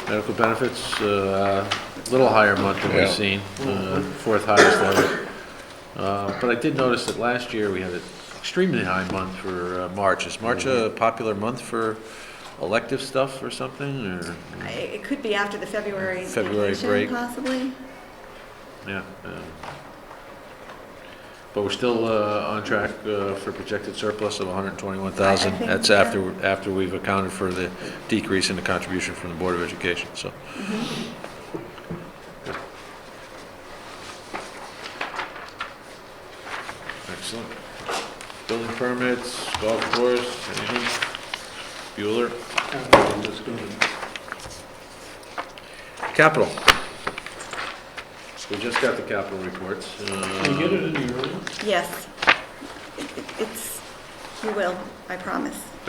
Medical benefits, a little higher month than we've seen, fourth highest ever. But I did notice that last year we had an extremely high month for March. Is March a popular month for elective stuff or something, or? It could be after the February February vacation, break. possibly. Yeah. But we're still on track for projected surplus of 121,000. I think, That's yeah. after we've accounted for the decrease in the contribution from the Board of Education, so. Excellent. Building permits, golf course, anything? Bueller? That's good. Capital. We just got the capital reports. Can we get it any earlier? Yes. It's, you will, I promise. If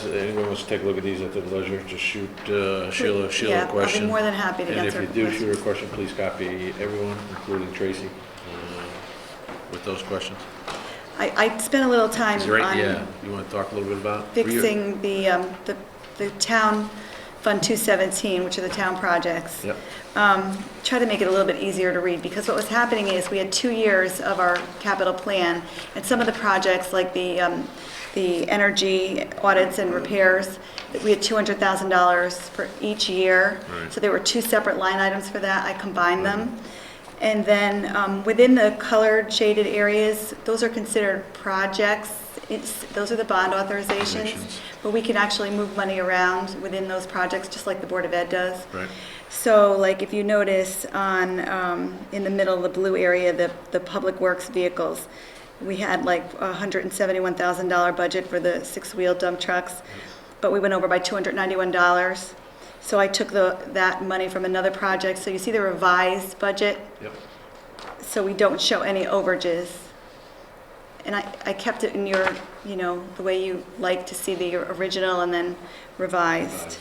anyone wants to take a look at these at their leisure, just shoot Sheila a Yeah, question. I'll be more than happy to And answer. if you do shoot her a question, please copy everyone, including Tracy, with those questions. I spent a little time Is there any, on yeah, you want to talk a little bit about? Were you- fixing the town Fund 217, which are the town projects. Yep. Try to make it a little bit easier to read, because what was happening is we had 2 years of our capital plan, and some of the projects, like the energy audits and repairs, that we had $200,000 for each year. Right. So there were 2 separate line items for that. I combined them. And then within the colored shaded areas, those are considered projects. Those are the bond authorizations. Authorizations. But we can actually move money around within those projects, just like the Board of Ed does. Right. So like if you notice on, in the middle of the blue area, the Public Works vehicles, we had like a $171,000 budget for the 6-wheel dump trucks, but we went over by $291. So I took that money from another project. So you see the revised budget, Yep. so we don't show any overages. And I kept it in your, the way you like to see the original and then revised.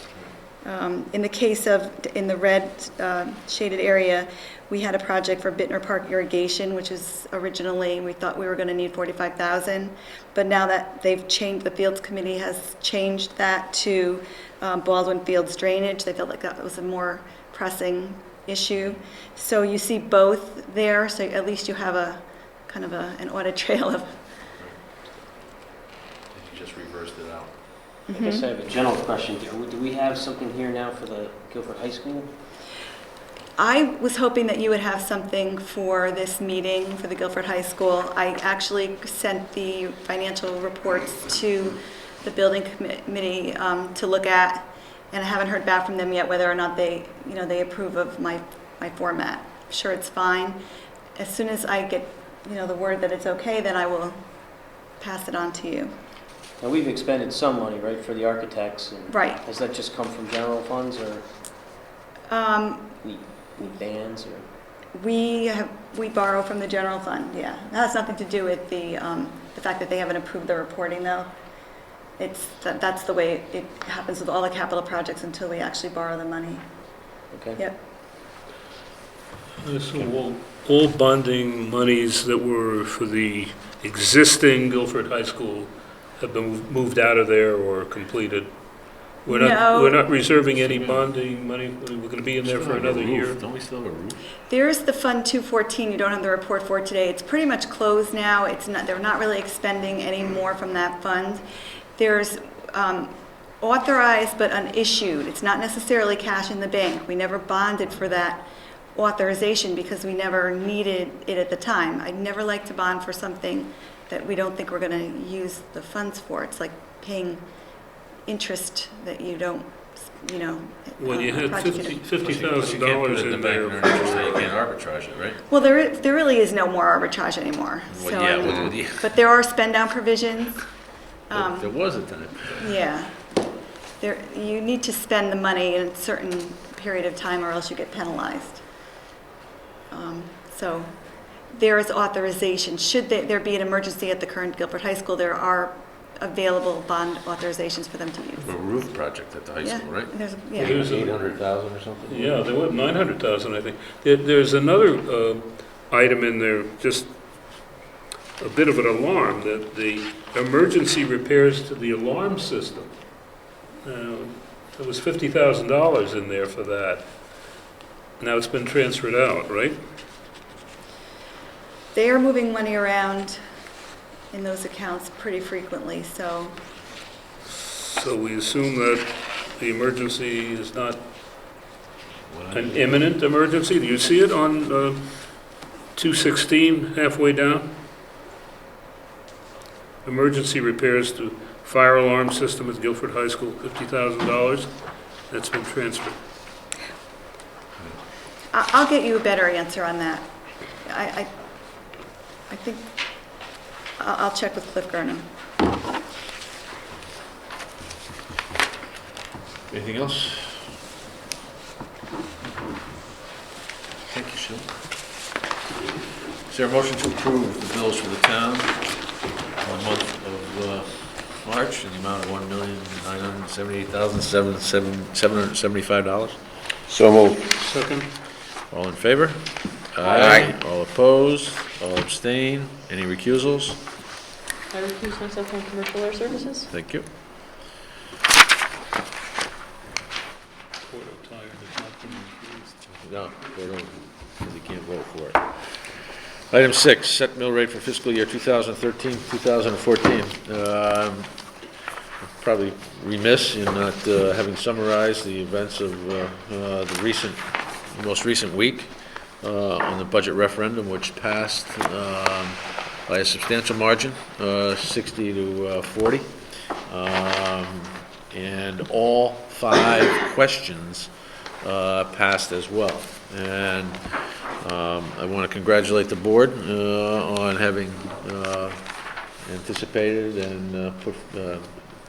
In the case of, in the red shaded area, we had a project for Bittner Park irrigation, which is originally, we thought we were going to need $45,000. But now that they've changed, the Fields Committee has changed that to Baldwin Fields drainage. They felt like that was a more pressing issue. So you see both there, so at least you have a kind of an audit trail of. You just reversed it out. I guess I have a general question. Do we have something here now for the Guilford High School? I was hoping that you would have something for this meeting for the Guilford High School. I actually sent the financial reports to the building committee to look at, and I haven't heard back from them yet whether or not they approve of my format. I'm sure it's fine. As soon as I get, the word that it's okay, then I will pass it on to you. Now, we've expended some money, right, for the architects? And Right. Has that just come from general funds, or any bands, or? We borrow from the general fund, yeah. That has nothing to do with the fact that they haven't approved the reporting, though. that's the way it happens with all the capital projects until we actually borrow the money. Okay. Yep. So all bonding monies that were for the existing Guilford High School have been moved out of there or completed? We're No. not reserving any bonding money, we're going to be in there for another year? Don't we still have a roof? There's the Fund 214, you don't have the report for today. It's pretty much closed now. They're not really expending any more from that fund. There's authorized but unissued. It's not necessarily cash in the bank. We never bonded for that authorization because we never needed it at the time. I'd never like to bond for something that we don't think we're going to use the funds for. It's like paying interest that you don't, Well, you on a had project you don't- $50,000 in there. You can't arbitrage it, right? Well, there really is no more arbitrage anymore. Well, So, yeah, I mean, yeah. but there are spend down provisions. There was a time. Yeah. You need to spend the money in a certain period of time or else you get penalized. So there is authorization. Should there be an emergency at the current Guilford High School, there are available bond authorizations for them to use. A roof project at the high Yeah, school, right? yeah. There's a- 800,000 or something? Yeah, there was 900,000, I think. There's another item in there, just a bit of an alarm, that the emergency repairs to the alarm system. There was $50,000 in there for that. Now it's been transferred out, right? They are moving money around in those accounts pretty frequently, so So we assume that the emergency is not an imminent emergency? Do you see it on 216, halfway down? Emergency repairs to fire alarm system at Guilford High School, $50,000. That's been transferred. I'll get you a better answer on that. I think, I'll check with Cliff Gurnham. Anything else? Thank you, Sheila. Is there a motion to approve the bills for the town for the month of March in the amount of $1,978,775? So moved. Second? All in favor? Aye. All opposed? All abstain? Any recusals? I recuse myself on commercial air services. Thank you. Port of Tire has not been increased. No, they don't, because you can't vote for it. Item 6, set mill rate for fiscal year 2013, 2014. Probably remiss in not having summarized the events of the most recent week on the budget referendum, which passed by a substantial margin, 60 to 40. And all 5 questions passed as well. And I want to congratulate the board on having anticipated and put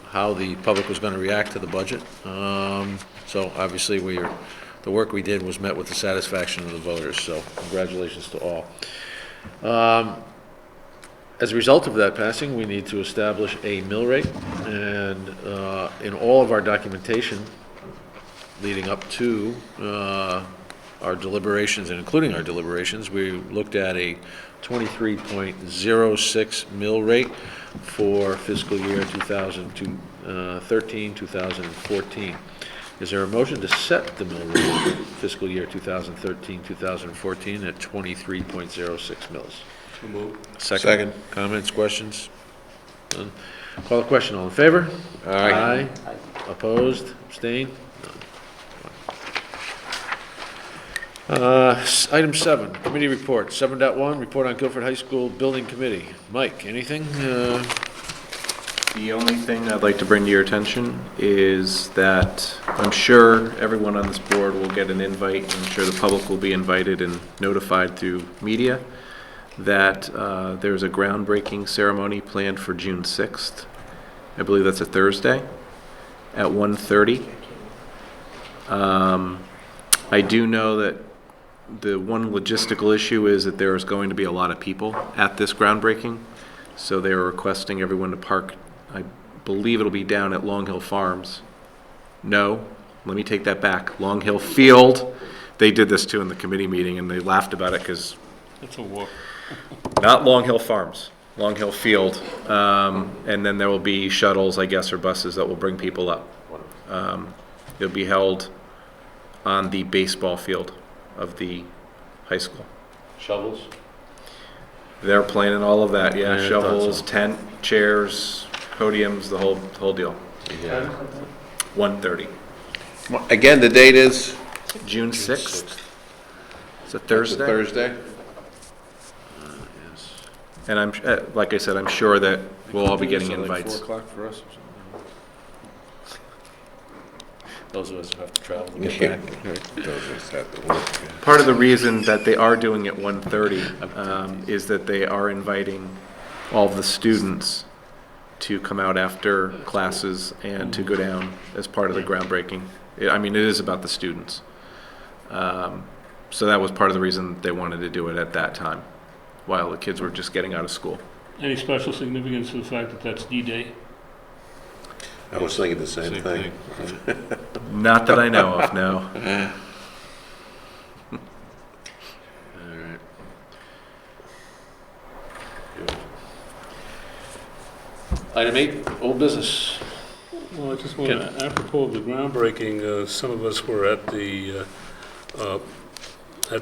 how the public was going to react to the budget. So obviously the work we did was met with the satisfaction of the voters, so congratulations to all. As a result of that passing, we need to establish a mill rate, and in all of our documentation leading up to our deliberations, and including our deliberations, we looked at a 23.06 mill rate for fiscal year 2013, 2014. Is there a motion to set the mill rate for fiscal year 2013, 2014 at 23.06 mils? So moved. Second. Comments, questions? None. Call the question, all in favor? Aye. Opposed, abstained? Item 7, committee report. 7.1, report on Guilford High School Building Committee. Mike, anything? The only thing I'd like to bring to your attention is that I'm sure everyone on this board will get an invite, I'm sure the public will be invited and notified through media, that there's a groundbreaking ceremony planned for June 6th. I believe that's a Thursday, at 1:30. I do know that the one logistical issue is that there is going to be a lot of people at this groundbreaking, so they are requesting everyone to park, I believe it'll be down at Long Hill Farms. No, let me take that back. Long Hill Field. They did this too in the committee meeting, and they laughed about it because It's a walk. not Long Hill Farms, Long Hill Field. And then there will be shuttles, I guess, or buses that will bring people up. It'll be held on the baseball field of the high school. Shovels? They're planning all of that, yeah, Yeah, I thought shovels, so. tent, chairs, podiums, the whole deal. Yeah. 1:30. Again, the date is? June 6th. It's a It's a Thursday. Thursday? Yes. And I'm, like I said, I'm sure that we'll all be getting So like invites. 4 o'clock for us or something? Those of us who have to travel to get back. Those of us have to work. Part of the reason that they are doing it 1:30 is that they are inviting all of the students to come out after classes and to go down as part of the groundbreaking. I mean, it is about the students. So that was part of the reason they wanted to do it at that time, while the kids were just getting out of school. Any special significance to the fact that that's D-Day? I was thinking the same thing. Not that I know of, no. All right. Item 8, old business. Well, I just want to, apropos of the groundbreaking, some of us were at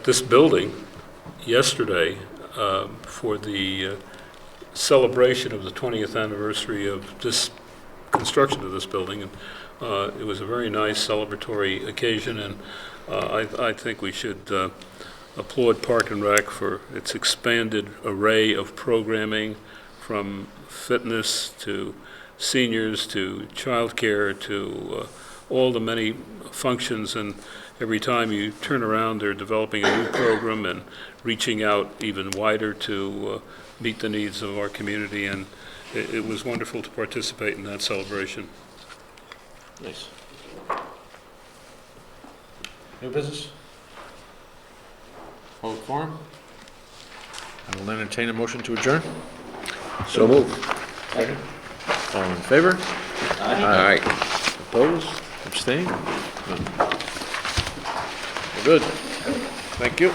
this building yesterday for the celebration of the 20th anniversary of this construction of this building. And it was a very nice celebratory occasion, and I think we should applaud Park and Rec for its expanded array of programming, from fitness to seniors to childcare to all the many functions. And every time you turn around, they're developing a new program and reaching out even wider to meet the needs of our community. And it was wonderful to participate in that celebration. Nice. New business? Public forum? I will entertain a motion to adjourn. So moved. Second. All in favor? Aye. Opposed? Abstained? None. We're good. Thank you.